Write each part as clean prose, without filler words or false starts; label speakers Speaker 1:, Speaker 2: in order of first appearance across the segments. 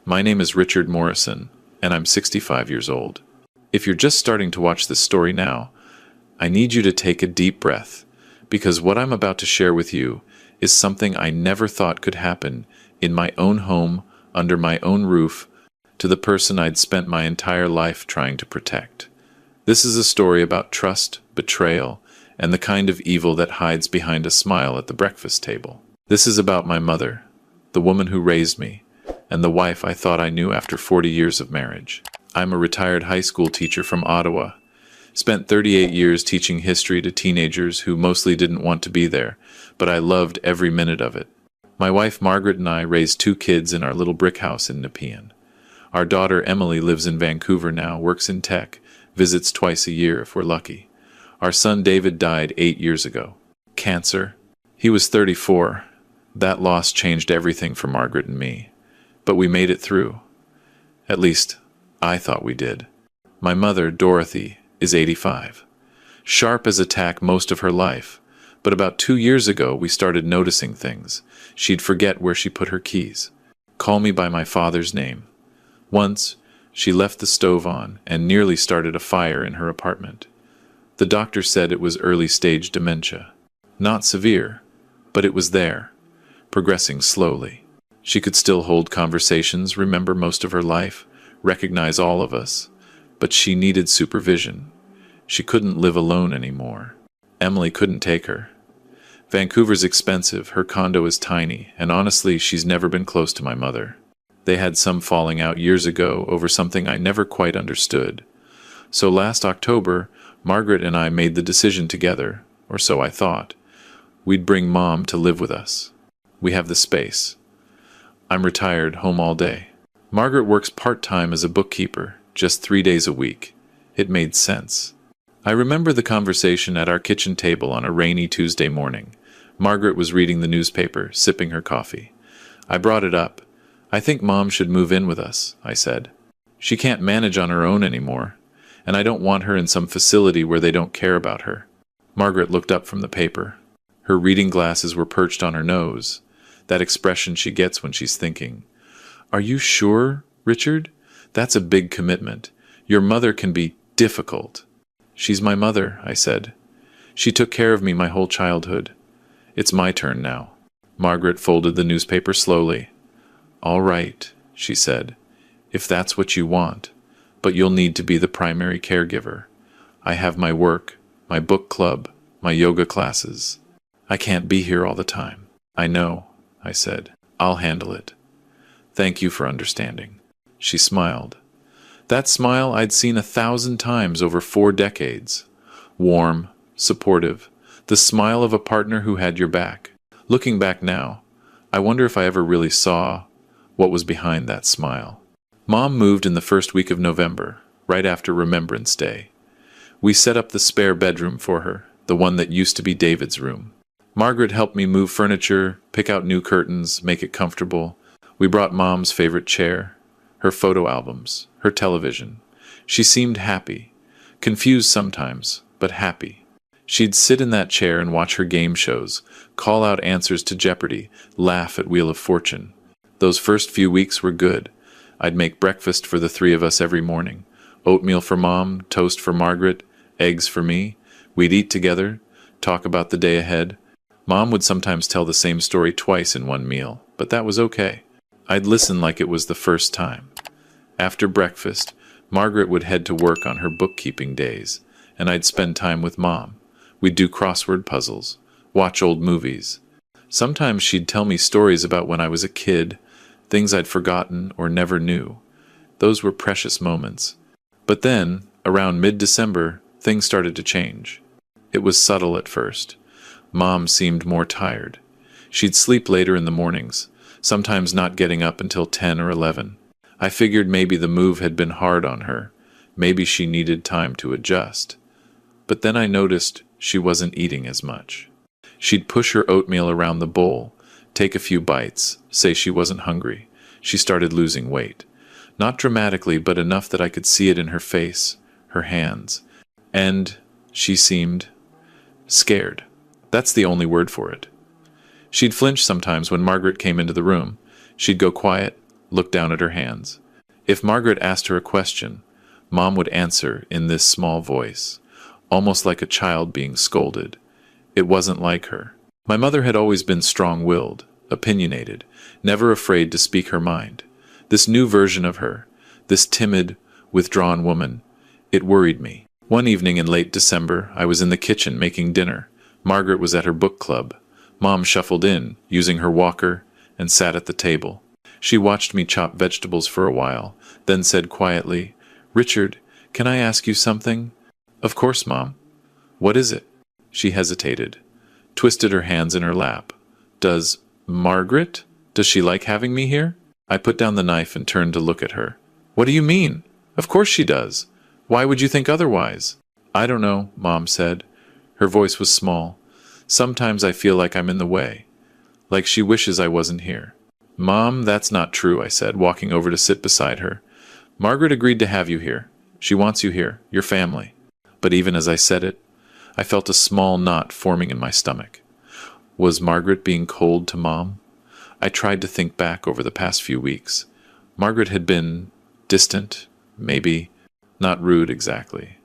Speaker 1: My name is Richard Morrison, and I'm 65 years old. If you're just starting to watch this story now, I need you to take a deep breath, because what I'm about to share with you is something I never thought could happen in my own home, under my own roof, to the person I'd spent my entire life trying to protect. This is a story about trust, betrayal, and the kind of evil that hides behind a smile at the breakfast table. This is about my mother, the woman who raised me, and the wife I thought I knew after 40 years of marriage. I'm a retired high school teacher from Ottawa. Spent 38 years teaching history to teenagers who mostly didn't want to be there, but I loved every minute of it. My wife Margaret and I raised 2 kids in our little brick house in Nepean. Our daughter Emily lives in Vancouver now, works in tech, visits twice a year if we're lucky. Our son David died 8 years ago. Cancer. He was 34. That loss changed everything for Margaret and me. But we made it through. At least, I thought we did. My mother, Dorothy, is 85. Sharp as a tack most of her life, but about 2 years ago we started noticing things. She'd forget where she put her keys, call me by my father's name. Once, she left the stove on and nearly started a fire in her apartment. The doctor said it was early-stage dementia. Not severe, but it was there, progressing slowly. She could still hold conversations, remember most of her life, recognize all of us, but she needed supervision. She couldn't live alone anymore. Emily couldn't take her. Vancouver's expensive, her condo is tiny, and honestly, she's never been close to my mother. They had some falling out years ago over something I never quite understood. So last October, Margaret and I made the decision together, or so I thought. We'd bring Mom to live with us. We have the space. I'm retired, home all day. Margaret works part-time as a bookkeeper, just 3 days a week. It made sense. I remember the conversation at our kitchen table on a rainy Tuesday morning. Margaret was reading the newspaper, sipping her coffee. I brought it up. I think Mom should move in with us, I said. She can't manage on her own anymore, and I don't want her in some facility where they don't care about her. Margaret looked up from the paper. Her reading glasses were perched on her nose, that expression she gets when she's thinking. Are you sure, Richard? That's a big commitment. Your mother can be difficult. She's my mother, I said. She took care of me my whole childhood. It's my turn now. Margaret folded the newspaper slowly. All right, she said, if that's what you want, but you'll need to be the primary caregiver. I have my work, my book club, my yoga classes. I can't be here all the time. I know, I said. I'll handle it. Thank you for understanding. She smiled. That smile I'd seen 1,000 times over 4 decades. Warm, supportive, the smile of a partner who had your back. Looking back now, I wonder if I ever really saw what was behind that smile. Mom moved in the first week of November, right after Remembrance Day. We set up the spare bedroom for her, the one that used to be David's room. Margaret helped me move furniture, pick out new curtains, make it comfortable. We brought Mom's favorite chair, her photo albums, her television. She seemed happy, confused sometimes, but happy. She'd sit in that chair and watch her game shows, call out answers to Jeopardy, laugh at Wheel of Fortune. Those first few weeks were good. I'd make breakfast for the 3 of us every morning. Oatmeal for Mom, toast for Margaret, eggs for me. We'd eat together, talk about the day ahead. Mom would sometimes tell the same story twice in one meal, but that was okay. I'd listen like it was the first time. After breakfast, Margaret would head to work on her bookkeeping days, and I'd spend time with Mom. We'd do crossword puzzles, watch old movies. Sometimes she'd tell me stories about when I was a kid, things I'd forgotten or never knew. Those were precious moments. But then, around mid-December, things started to change. It was subtle at first. Mom seemed more tired. She'd sleep later in the mornings, sometimes not getting up until 10 or 11. I figured maybe the move had been hard on her. Maybe she needed time to adjust. But then I noticed she wasn't eating as much. She'd push her oatmeal around the bowl, take a few bites, say she wasn't hungry. She started losing weight. Not dramatically, but enough that I could see it in her face, her hands. And she seemed scared. That's the only word for it. She'd flinch sometimes when Margaret came into the room. She'd go quiet, looked down at her hands. If Margaret asked her a question, Mom would answer in this small voice, almost like a child being scolded. It wasn't like her. My mother had always been strong-willed, opinionated, never afraid to speak her mind. This new version of her, this timid, withdrawn woman, it worried me. One evening in late December, I was in the kitchen making dinner. Margaret was at her book club. Mom shuffled in, using her walker, and sat at the table. She watched me chop vegetables for a while, then said quietly, "Richard, can I ask you something?" "Of course, Mom." "What is it?" She hesitated, twisted her hands in her lap. Does she like having me here?" I put down the knife and turned to look at her. "What do you mean? Of course she does. Why would you think otherwise?" "I don't know," Mom said. Her voice was small. "Sometimes I feel like I'm in the way. Like she wishes I wasn't here." "Mom, that's not true," I said, walking over to sit beside her. "Margaret agreed to have you here. She wants you here, your family." But even as I said it, I felt a small knot forming in my stomach. Was Margaret being cold to Mom? I tried to think back over the past few weeks. Margaret had been distant, maybe, not rude exactly,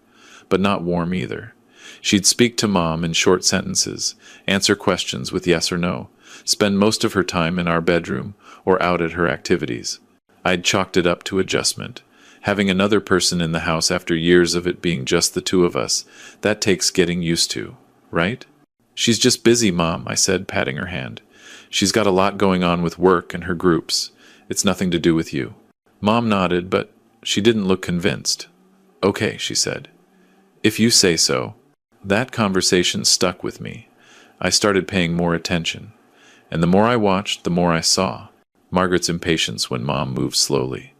Speaker 1: but not warm either. She'd speak to Mom in short sentences, answer questions with yes or no, spend most of her time in our bedroom or out at her activities. I'd chalked it up to adjustment. Having another person in the house after years of it being just the two of us, that takes getting used to, right? "She's just busy, Mom," I said, patting her hand. "She's got a lot going on with work and her groups. It's nothing to do with you." Mom nodded, but she didn't look convinced. "Okay," she said. "If you say so." That conversation stuck with me. I started paying more attention. And the more I watched, the more I saw. Margaret's impatience when Mom moved slowly.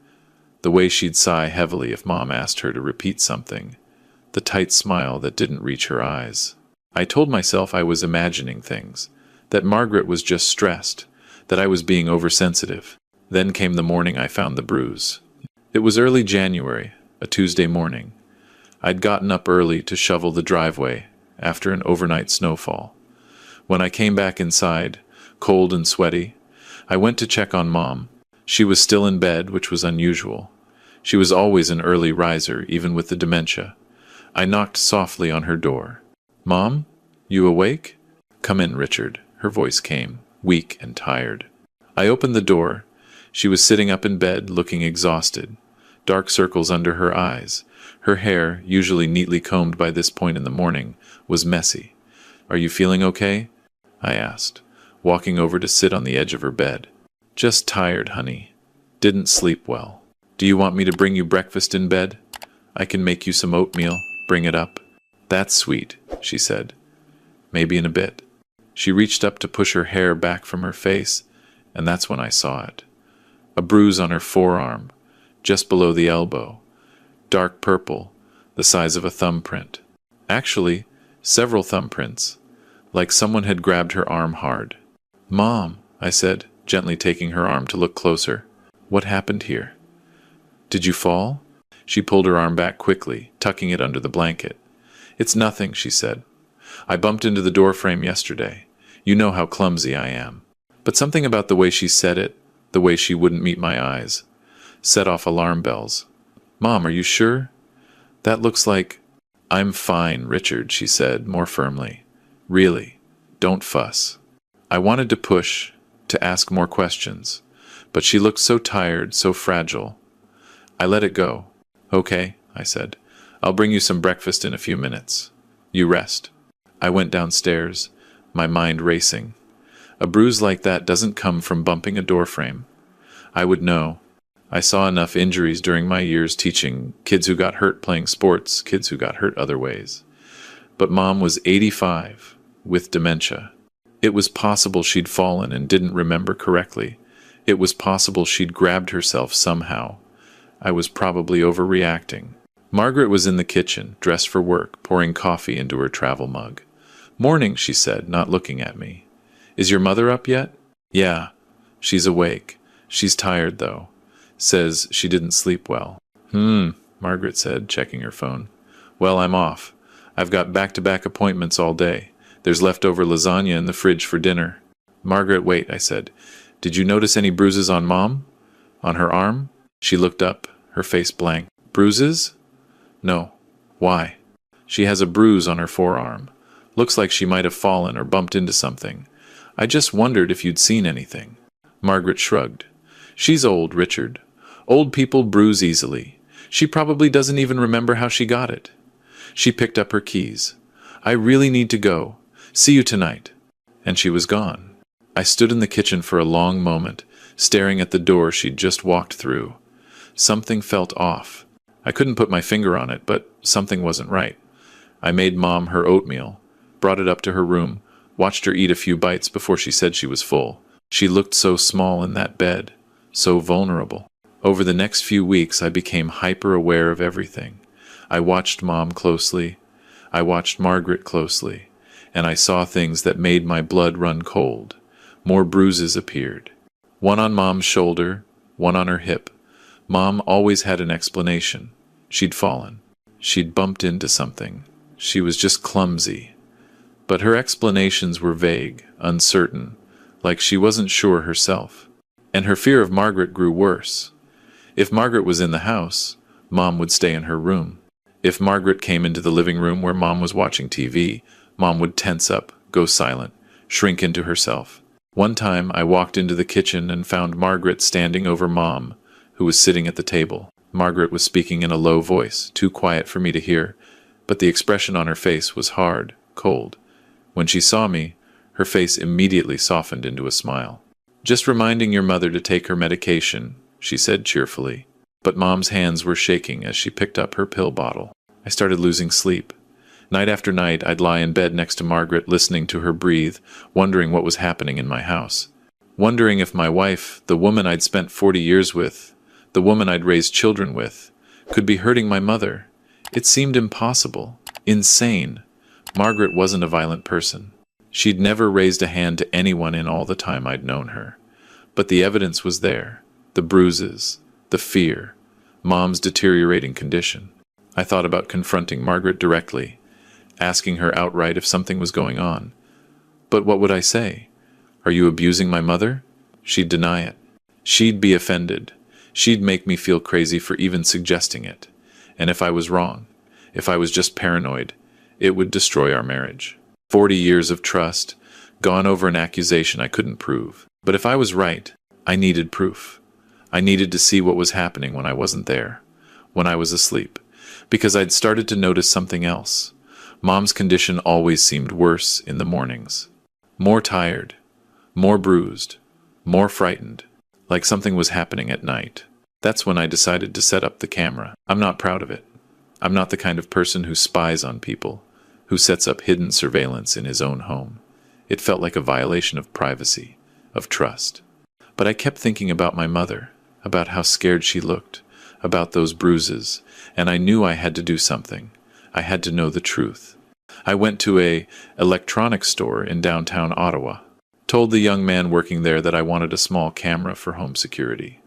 Speaker 1: The way she'd sigh heavily if Mom asked her to repeat something. The tight smile that didn't reach her eyes. I told myself I was imagining things. That Margaret was just stressed. That I was being oversensitive. Then came the morning I found the bruise. It was early January, a Tuesday morning. I'd gotten up early to shovel the driveway after an overnight snowfall. When I came back inside, cold and sweaty, I went to check on Mom. She was still in bed, which was unusual. She was always an early riser, even with the dementia. I knocked softly on her door. "Mom, you awake?" "Come in, Richard." Her voice came, weak and tired. I opened the door. She was sitting up in bed, looking exhausted. Dark circles under her eyes. Her hair, usually neatly combed by this point in the morning, was messy. "Are you feeling okay?" I asked, walking over to sit on the edge of her bed. "Just tired, honey. Didn't sleep well. Do you want me to bring you breakfast in bed? I can make you some oatmeal, bring it up." "That's sweet," she said. "Maybe in a bit." She reached up to push her hair back from her face, and that's when I saw it. A bruise on her forearm, just below the elbow. Dark purple, the size of a thumbprint. Actually, several thumbprints, like someone had grabbed her arm hard. "Mom," I said, gently taking her arm to look closer. "What happened here?" "Did you fall?" She pulled her arm back quickly, tucking it under the blanket. "It's nothing," she said. "I bumped into the doorframe yesterday. You know how clumsy I am." But something about the way she said it, the way she wouldn't meet my eyes, set off alarm bells. "Mom, are you sure? That looks like—" "I'm fine, Richard," she said, more firmly. "Really, don't fuss." I wanted to push, to ask more questions, but she looked so tired, so fragile. I let it go. "Okay," I said. "I'll bring you some breakfast in a few minutes. You rest." I went downstairs, my mind racing. A bruise like that doesn't come from bumping a doorframe. I would know. I saw enough injuries during my years teaching, kids who got hurt playing sports, kids who got hurt other ways. But Mom was 85, with dementia. It was possible she'd fallen and didn't remember correctly. It was possible she'd grabbed herself somehow. I was probably overreacting. Margaret was in the kitchen, dressed for work, pouring coffee into her travel mug. "Morning," she said, not looking at me. "Is your mother up yet?" "Yeah, she's awake. She's tired, though. Says she didn't sleep well." Margaret said, checking her phone. "Well, I'm off. I've got back-to-back appointments all day. There's leftover lasagna in the fridge for dinner." "Margaret, wait," I said. "Did you notice any bruises on Mom?" On her arm? She looked up, her face blank. Bruises? No. Why? She has a bruise on her forearm. Looks like she might have fallen or bumped into something. I just wondered if you'd seen anything. Margaret shrugged. She's old, Richard. Old people bruise easily. She probably doesn't even remember how she got it. She picked up her keys. I really need to go. See you tonight. And she was gone. I stood in the kitchen for a long moment, staring at the door she'd just walked through. Something felt off. I couldn't put my finger on it, but something wasn't right. I made Mom her oatmeal, brought it up to her room, watched her eat a few bites before she said she was full. She looked so small in that bed, so vulnerable. Over the next few weeks, I became hyper-aware of everything. I watched Mom closely. I watched Margaret closely. And I saw things that made my blood run cold. More bruises appeared. One on Mom's shoulder, one on her hip. Mom always had an explanation. She'd fallen. She'd bumped into something. She was just clumsy. But her explanations were vague, uncertain, like she wasn't sure herself. And her fear of Margaret grew worse. If Margaret was in the house, Mom would stay in her room. If Margaret came into the living room where Mom was watching TV, Mom would tense up, go silent, shrink into herself. One time, I walked into the kitchen and found Margaret standing over Mom, who was sitting at the table. Margaret was speaking in a low voice, too quiet for me to hear, but the expression on her face was hard, cold. When she saw me, her face immediately softened into a smile. "Just reminding your mother to take her medication," she said cheerfully. But Mom's hands were shaking as she picked up her pill bottle. I started losing sleep. Night after night, I'd lie in bed next to Margaret, listening to her breathe, wondering what was happening in my house. Wondering if my wife, the woman I'd spent 40 years with, the woman I'd raised children with, could be hurting my mother. It seemed impossible, insane. Margaret wasn't a violent person. She'd never raised a hand to anyone in all the time I'd known her. But the evidence was there. The bruises, the fear, Mom's deteriorating condition. I thought about confronting Margaret directly, asking her outright if something was going on. But what would I say? Are you abusing my mother? She'd deny it. She'd be offended. She'd make me feel crazy for even suggesting it. And if I was wrong, if I was just paranoid, it would destroy our marriage. 40 years of trust, gone over an accusation I couldn't prove. But if I was right, I needed proof. I needed to see what was happening when I wasn't there, when I was asleep, because I'd started to notice something else. Mom's condition always seemed worse in the mornings. More tired, more bruised, more frightened, like something was happening at night. That's when I decided to set up the camera. I'm not proud of it. I'm not the kind of person who spies on people, who sets up hidden surveillance in his own home. It felt like a violation of privacy, of trust. But I kept thinking about my mother, about how scared she looked, about those bruises, and I knew I had to do something. I had to know the truth. I went to an electronics store in downtown Ottawa, told the young man working there that I wanted a small camera for home security.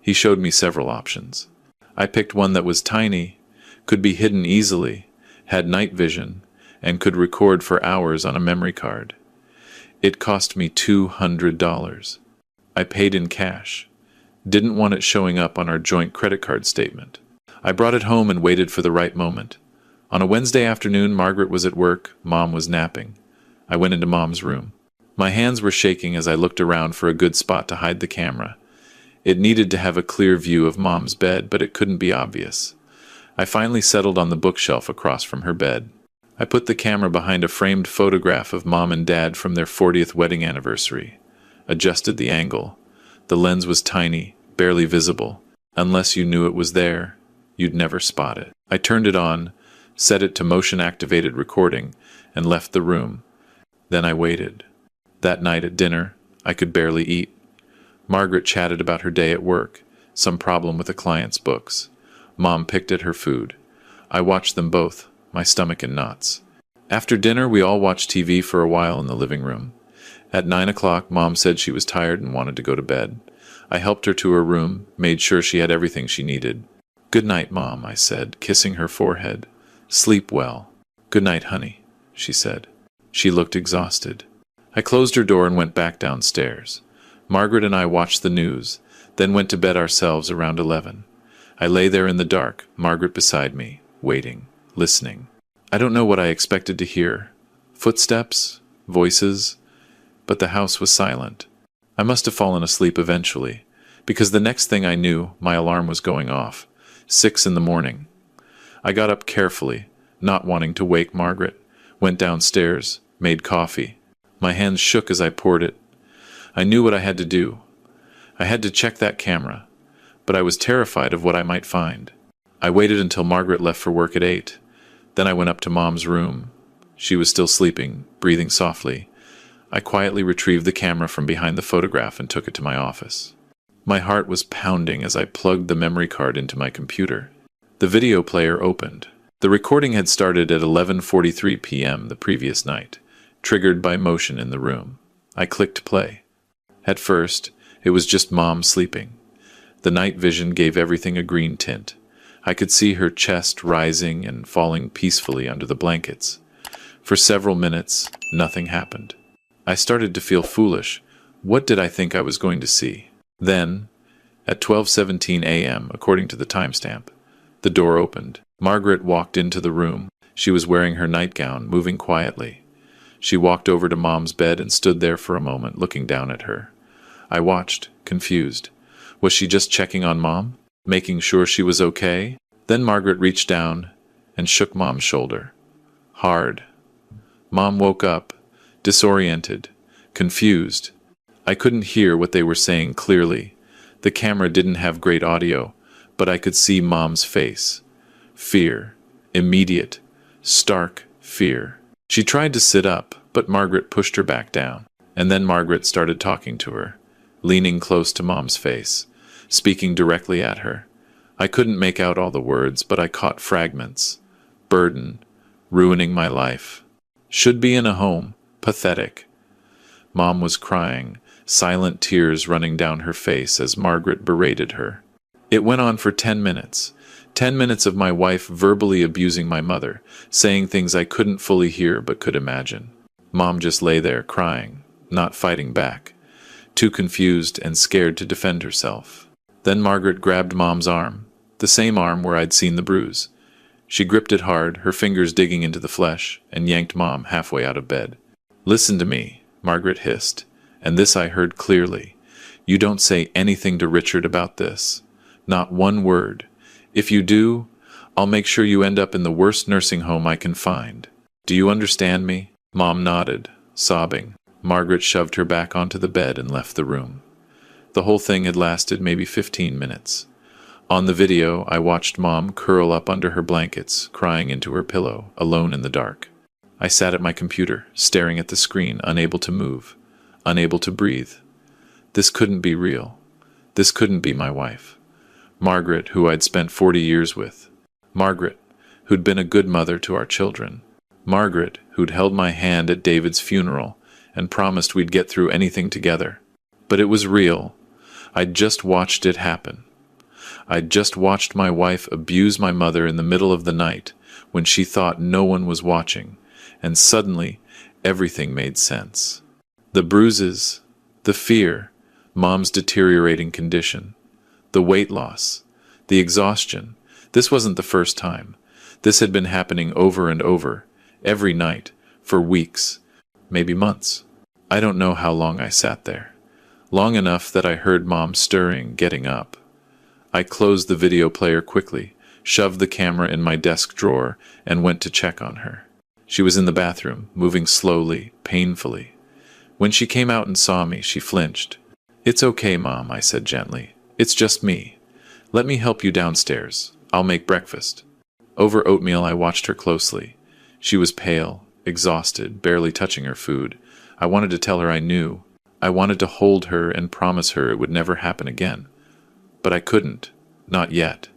Speaker 1: He showed me several options. I picked one that was tiny, could be hidden easily, had night vision, and could record for hours on a memory card. It cost me $200. I paid in cash. Didn't want it showing up on our joint credit card statement. I brought it home and waited for the right moment. On a Wednesday afternoon, Margaret was at work, Mom was napping. I went into Mom's room. My hands were shaking as I looked around for a good spot to hide the camera. It needed to have a clear view of Mom's bed, but it couldn't be obvious. I finally settled on the bookshelf across from her bed. I put the camera behind a framed photograph of Mom and Dad from their 40th wedding anniversary. Adjusted the angle. The lens was tiny, barely visible. Unless you knew it was there, you'd never spot it. I turned it on, set it to motion-activated recording, and left the room. Then I waited. That night at dinner, I could barely eat. Margaret chatted about her day at work, some problem with a client's books. Mom picked at her food. I watched them both, my stomach in knots. After dinner, we all watched TV for a while in the living room. At 9 o'clock, Mom said she was tired and wanted to go to bed. I helped her to her room, made sure she had everything she needed. "Good night, Mom," I said, kissing her forehead. "Sleep well." "Good night, honey," she said. She looked exhausted. I closed her door and went back downstairs. Margaret and I watched the news, then went to bed ourselves around 11. I lay there in the dark, Margaret beside me, waiting, listening. I don't know what I expected to hear. Footsteps, voices, but the house was silent. I must have fallen asleep eventually, because the next thing I knew, my alarm was going off. 6 in the morning. I got up carefully, not wanting to wake Margaret, went downstairs, made coffee. My hands shook as I poured it. I knew what I had to do. I had to check that camera, but I was terrified of what I might find. I waited until Margaret left for work at 8. Then I went up to Mom's room. She was still sleeping, breathing softly. I quietly retrieved the camera from behind the photograph and took it to my office. My heart was pounding as I plugged the memory card into my computer. The video player opened. The recording had started at 11:43 p.m. the previous night, triggered by motion in the room. I clicked play. At first, it was just Mom sleeping. The night vision gave everything a green tint. I could see her chest rising and falling peacefully under the blankets. For several minutes, nothing happened. I started to feel foolish. What did I think I was going to see? Then, at 12:17 a.m., according to the timestamp, the door opened. Margaret walked into the room. She was wearing her nightgown, moving quietly. She walked over to Mom's bed and stood there for a moment, looking down at her. I watched, confused. Was she just checking on Mom? Making sure she was okay? Then Margaret reached down and shook Mom's shoulder. Hard. Mom woke up, disoriented, confused. I couldn't hear what they were saying clearly. The camera didn't have great audio, but I could see Mom's face. Fear. Immediate, stark fear. She tried to sit up, but Margaret pushed her back down. And then Margaret started talking to her, leaning close to Mom's face, speaking directly at her. I couldn't make out all the words, but I caught fragments. Burden. Ruining my life. Should be in a home. Pathetic. Mom was crying, silent tears running down her face as Margaret berated her. It went on for 10 minutes. 10 minutes of my wife verbally abusing my mother, saying things I couldn't fully hear but could imagine. Mom just lay there crying, not fighting back, too confused and scared to defend herself. Then Margaret grabbed Mom's arm, the same arm where I'd seen the bruise. She gripped it hard, her fingers digging into the flesh, and yanked Mom halfway out of bed. "Listen to me," Margaret hissed, and this I heard clearly. "You don't say anything to Richard about this. Not one word. If you do, I'll make sure you end up in the worst nursing home I can find. Do you understand me?" Mom nodded, sobbing. Margaret shoved her back onto the bed and left the room. The whole thing had lasted maybe 15 minutes. On the video, I watched Mom curl up under her blankets, crying into her pillow, alone in the dark. I sat at my computer, staring at the screen, unable to move, unable to breathe. This couldn't be real. This couldn't be my wife. Margaret, who I'd spent 40 years with. Margaret, who'd been a good mother to our children. Margaret, who'd held my hand at David's funeral and promised we'd get through anything together. But it was real. I'd just watched it happen. I'd just watched my wife abuse my mother in the middle of the night when she thought no one was watching, and suddenly everything made sense. The bruises, the fear, Mom's deteriorating condition, the weight loss, the exhaustion. This wasn't the first time. This had been happening over and over, every night, for weeks, maybe months. I don't know how long I sat there. Long enough that I heard Mom stirring, getting up. I closed the video player quickly, shoved the camera in my desk drawer, and went to check on her. She was in the bathroom, moving slowly, painfully. When she came out and saw me, she flinched. "It's okay, Mom," I said gently. "It's just me. Let me help you downstairs. I'll make breakfast." Over oatmeal, I watched her closely. She was pale, exhausted, barely touching her food. I wanted to tell her I knew. I wanted to hold her and promise her it would never happen again. But I couldn't. Not yet.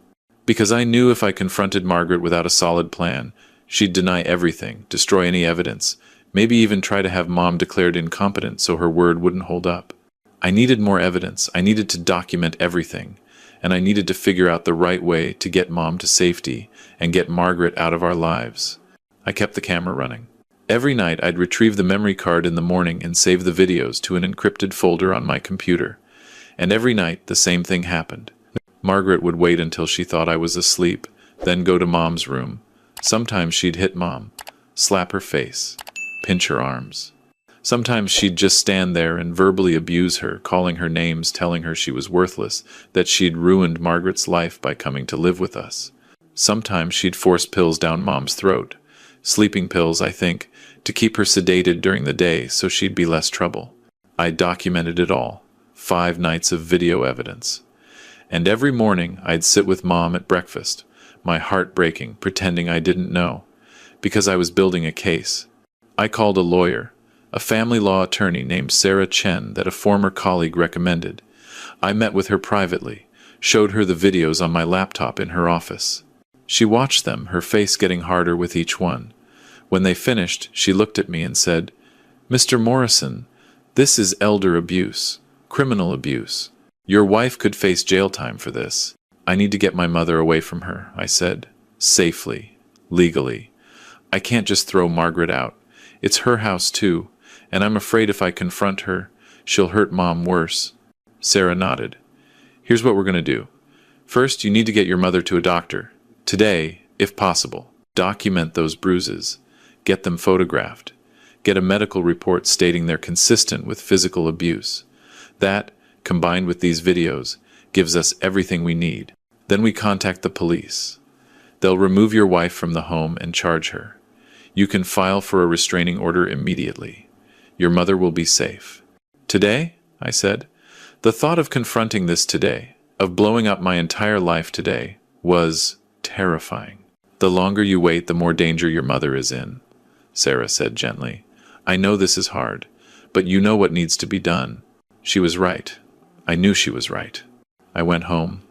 Speaker 1: Because I knew if I confronted Margaret without a solid plan, she'd deny everything, destroy any evidence, maybe even try to have Mom declared incompetent so her word wouldn't hold up. I needed more evidence. I needed to document everything. And I needed to figure out the right way to get Mom to safety and get Margaret out of our lives. I kept the camera running. Every night I'd retrieve the memory card in the morning and save the videos to an encrypted folder on my computer. And every night, the same thing happened. Margaret would wait until she thought I was asleep, then go to Mom's room. Sometimes she'd hit Mom, slap her face, pinch her arms. Sometimes she'd just stand there and verbally abuse her, calling her names, telling her she was worthless, that she'd ruined Margaret's life by coming to live with us. Sometimes she'd force pills down Mom's throat. Sleeping pills, I think, to keep her sedated during the day so she'd be less trouble. I documented it all. 5 nights of video evidence. And every morning I'd sit with Mom at breakfast, my heart breaking, pretending I didn't know, because I was building a case. I called a lawyer, a family law attorney named Sarah Chen that a former colleague recommended. I met with her privately, showed her the videos on my laptop in her office. She watched them, her face getting harder with each one. When they finished, she looked at me and said, "Mr. Morrison, this is elder abuse, criminal abuse. Your wife could face jail time for this. I need to get my mother away from her," I said. "Safely. Legally. I can't just throw Margaret out. It's her house too, and I'm afraid if I confront her, she'll hurt Mom worse." Sarah nodded. "Here's what we're going to do. First, you need to get your mother to a doctor. Today, if possible. Document those bruises. Get them photographed. Get a medical report stating they're consistent with physical abuse. That, combined with these videos, gives us everything we need. Then we contact the police. They'll remove your wife from the home and charge her. You can file for a restraining order immediately. Your mother will be safe." "Today?" I said. The thought of confronting this today, of blowing up my entire life today, was terrifying. "The longer you wait, the more danger your mother is in," Sarah said gently. "I know this is hard, but you know what needs to be done." She was right. I knew she was right. I went home.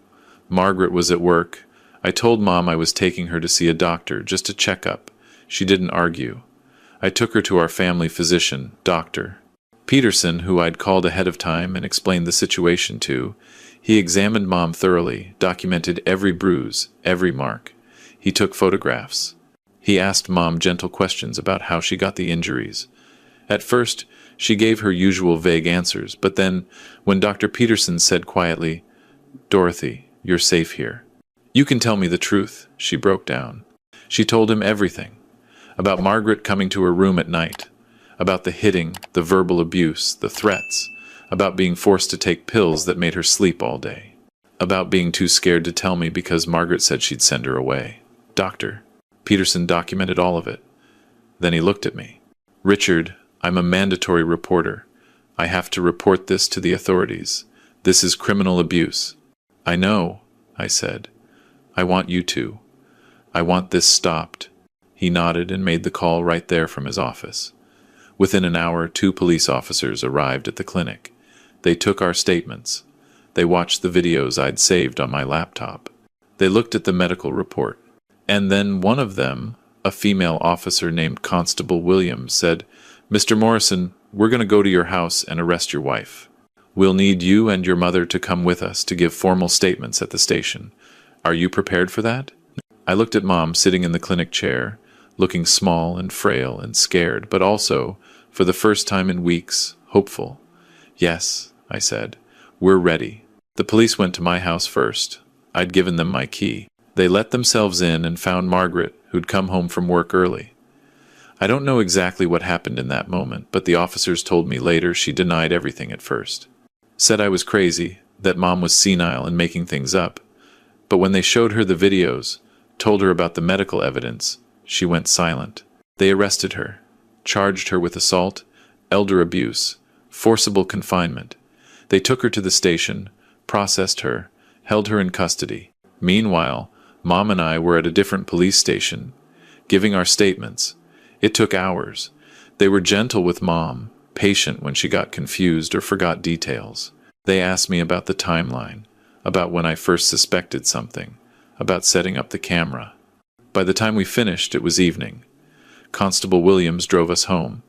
Speaker 1: Margaret was at work. I told Mom I was taking her to see a doctor, just a checkup. She didn't argue. I took her to our family physician, Dr. Peterson, who I'd called ahead of time and explained the situation to. He examined Mom thoroughly, documented every bruise, every mark. He took photographs. He asked Mom gentle questions about how she got the injuries. At first, she gave her usual vague answers, but then, when Dr. Peterson said quietly, "Dorothy, you're safe here. You can tell me the truth," she broke down. She told him everything. About Margaret coming to her room at night. About the hitting, the verbal abuse, the threats. About being forced to take pills that made her sleep all day. About being too scared to tell me because Margaret said she'd send her away. Dr. Peterson documented all of it. Then he looked at me. "Richard, I'm a mandatory reporter. I have to report this to the authorities. This is criminal abuse." "I know," I said. "I want you to. I want this stopped." He nodded and made the call right there from his office. Within an hour, 2 police officers arrived at the clinic. They took our statements. They watched the videos I'd saved on my laptop. They looked at the medical report. And then one of them, a female officer named Constable Williams, said, "Mr. Morrison, we're going to go to your house and arrest your wife. We'll need you and your mother to come with us to give formal statements at the station. Are you prepared for that?" I looked at Mom sitting in the clinic chair, looking small and frail and scared, but also, for the first time in weeks, hopeful. "Yes," I said. "We're ready." The police went to my house first. I'd given them my key. They let themselves in and found Margaret, who'd come home from work early. I don't know exactly what happened in that moment, but the officers told me later she denied everything at first. Said I was crazy, that Mom was senile and making things up. But when they showed her the videos, told her about the medical evidence, she went silent. They arrested her, charged her with assault, elder abuse, forcible confinement. They took her to the station, processed her, held her in custody. Meanwhile, Mom and I were at a different police station, giving our statements. It took hours. They were gentle with Mom, patient when she got confused or forgot details. They asked me about the timeline, about when I first suspected something, about setting up the camera. By the time we finished, it was evening. Constable Williams drove us home.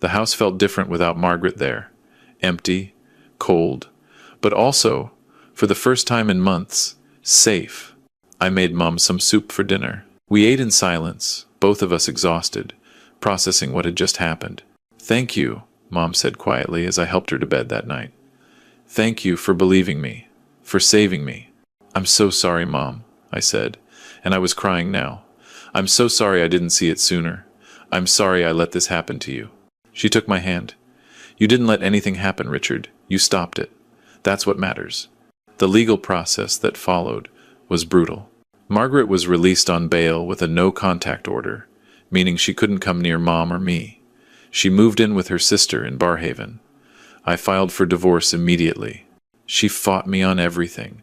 Speaker 1: The house felt different without Margaret there. Empty, cold, but also, for the first time in months, safe. I made Mom some soup for dinner. We ate in silence, both of us exhausted, processing what had just happened. "Thank you," Mom said quietly as I helped her to bed that night. Thank you for believing me, for saving me. I'm so sorry, Mom, I said, and I was crying now. I'm so sorry I didn't see it sooner. I'm sorry I let this happen to you. She took my hand. You didn't let anything happen, Richard. You stopped it. That's what matters. The legal process that followed was brutal. Margaret was released on bail with a no-contact order, meaning she couldn't come near Mom or me. She moved in with her sister in Barhaven. I filed for divorce immediately. She fought me on everything,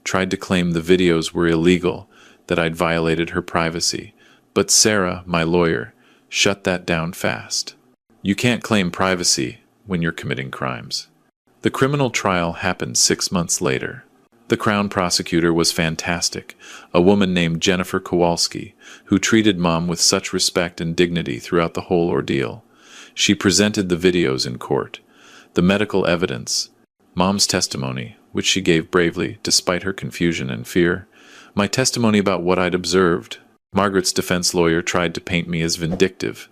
Speaker 1: tried to claim the videos were illegal, that I'd violated her privacy, but Sarah, my lawyer, shut that down fast. You can't claim privacy when you're committing crimes. The criminal trial happened 6 months later. The Crown prosecutor was fantastic, a woman named Jennifer Kowalski, who treated Mom with such respect and dignity throughout the whole ordeal. She presented the videos in court, the medical evidence, Mom's testimony, which she gave bravely despite her confusion and fear, my testimony about what I'd observed. Margaret's defense lawyer tried to paint me as vindictive,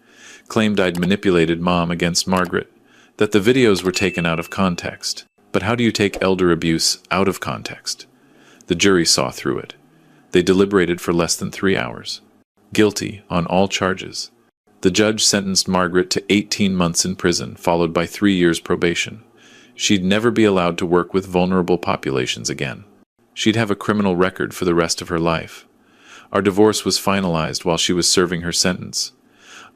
Speaker 1: claimed I'd manipulated Mom against Margaret, that the videos were taken out of context. But how do you take elder abuse out of context? The jury saw through it. They deliberated for less than 3 hours. Guilty on all charges. The judge sentenced Margaret to 18 months in prison, followed by 3 years probation. She'd never be allowed to work with vulnerable populations again. She'd have a criminal record for the rest of her life. Our divorce was finalized while she was serving her sentence.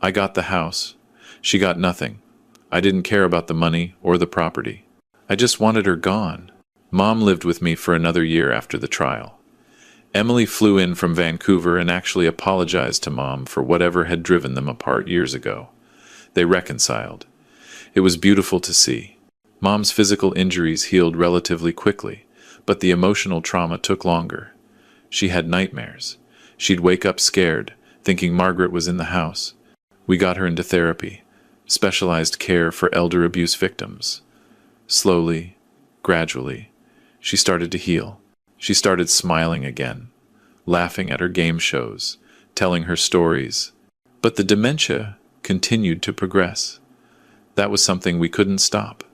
Speaker 1: I got the house. She got nothing. I didn't care about the money or the property. I just wanted her gone. Mom lived with me for another year after the trial. Emily flew in from Vancouver and actually apologized to Mom for whatever had driven them apart years ago. They reconciled. It was beautiful to see. Mom's physical injuries healed relatively quickly, but the emotional trauma took longer. She had nightmares. She'd wake up scared, thinking Margaret was in the house. We got her into therapy, specialized care for elder abuse victims. Slowly, gradually, she started to heal. She started smiling again, laughing at her game shows, telling her stories. But the dementia continued to progress. That was something we couldn't stop.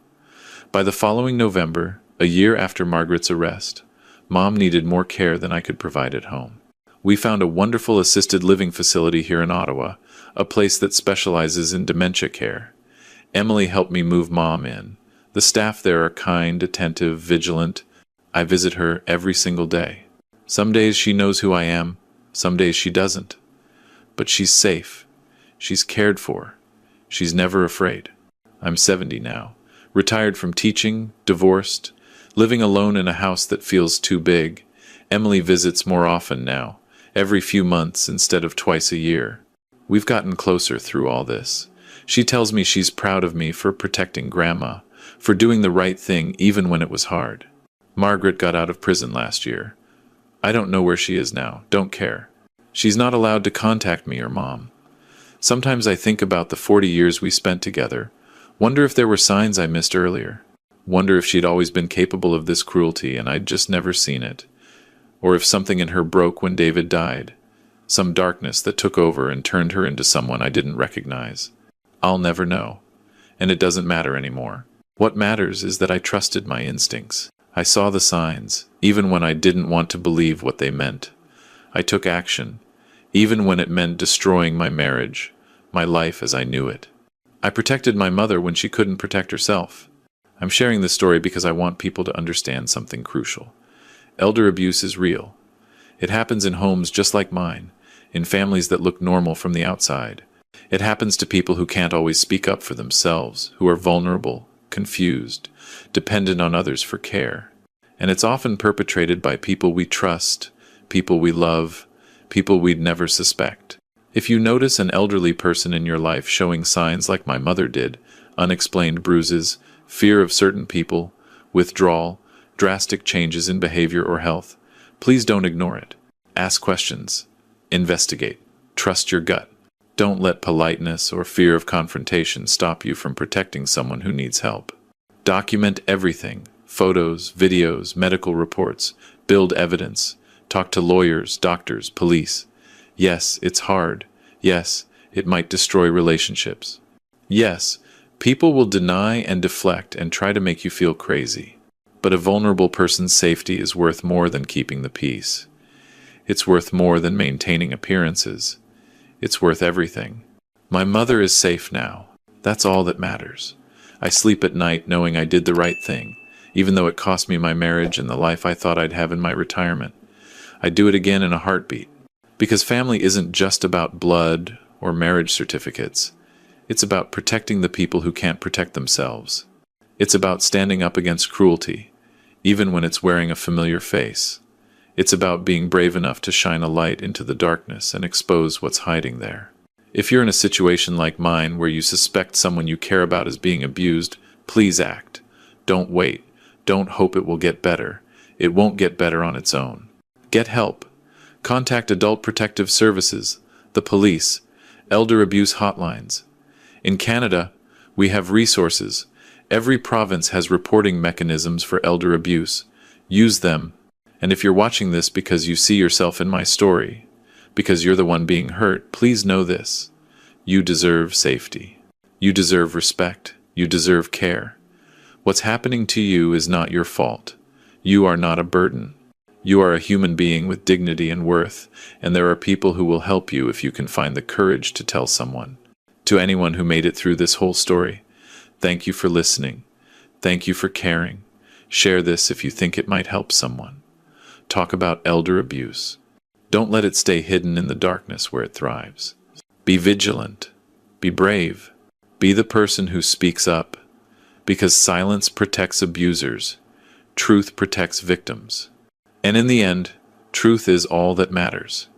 Speaker 1: By the following November, a year after Margaret's arrest, Mom needed more care than I could provide at home. We found a wonderful assisted living facility here in Ottawa, a place that specializes in dementia care. Emily helped me move Mom in. The staff there are kind, attentive, vigilant. I visit her every single day. Some days she knows who I am, some days she doesn't. But she's safe. She's cared for. She's never afraid. I'm 70 now, retired from teaching, divorced, living alone in a house that feels too big. Emily visits more often now, every few months instead of twice a year. We've gotten closer through all this. She tells me she's proud of me for protecting Grandma, for doing the right thing even when it was hard. Margaret got out of prison last year. I don't know where she is now, don't care. She's not allowed to contact me or Mom. Sometimes I think about the 40 years we spent together, wonder if there were signs I missed earlier, wonder if she'd always been capable of this cruelty and I'd just never seen it, or if something in her broke when David died, some darkness that took over and turned her into someone I didn't recognize. I'll never know, and it doesn't matter anymore. What matters is that I trusted my instincts. I saw the signs, even when I didn't want to believe what they meant. I took action, even when it meant destroying my marriage, my life as I knew it. I protected my mother when she couldn't protect herself. I'm sharing this story because I want people to understand something crucial. Elder abuse is real. It happens in homes just like mine, in families that look normal from the outside. It happens to people who can't always speak up for themselves, who are vulnerable, confused, dependent on others for care. And it's often perpetrated by people we trust, people we love, people we'd never suspect. If you notice an elderly person in your life showing signs like my mother did, unexplained bruises, fear of certain people, withdrawal, drastic changes in behavior or health, please don't ignore it. Ask questions. Investigate. Trust your gut. Don't let politeness or fear of confrontation stop you from protecting someone who needs help. Document everything. Photos, videos, medical reports. Build evidence. Talk to lawyers, doctors, police. Yes, it's hard. Yes, it might destroy relationships. Yes, people will deny and deflect and try to make you feel crazy. But a vulnerable person's safety is worth more than keeping the peace. It's worth more than maintaining appearances. It's worth everything. My mother is safe now. That's all that matters. I sleep at night knowing I did the right thing, even though it cost me my marriage and the life I thought I'd have in my retirement. I'd do it again in a heartbeat. Because family isn't just about blood or marriage certificates. It's about protecting the people who can't protect themselves. It's about standing up against cruelty, even when it's wearing a familiar face. It's about being brave enough to shine a light into the darkness and expose what's hiding there. If you're in a situation like mine where you suspect someone you care about is being abused, please act. Don't wait. Don't hope it will get better. It won't get better on its own. Get help. Contact Adult Protective Services, the police, elder abuse hotlines. In Canada, we have resources. Every province has reporting mechanisms for elder abuse. Use them. And if you're watching this because you see yourself in my story, because you're the one being hurt, please know this. You deserve safety. You deserve respect. You deserve care. What's happening to you is not your fault. You are not a burden. You are a human being with dignity and worth, and there are people who will help you if you can find the courage to tell someone. To anyone who made it through this whole story, thank you for listening. Thank you for caring. Share this if you think it might help someone. Talk about elder abuse. Don't let it stay hidden in the darkness where it thrives. Be vigilant. Be brave. Be the person who speaks up. Because silence protects abusers. Truth protects victims. And in the end, truth is all that matters.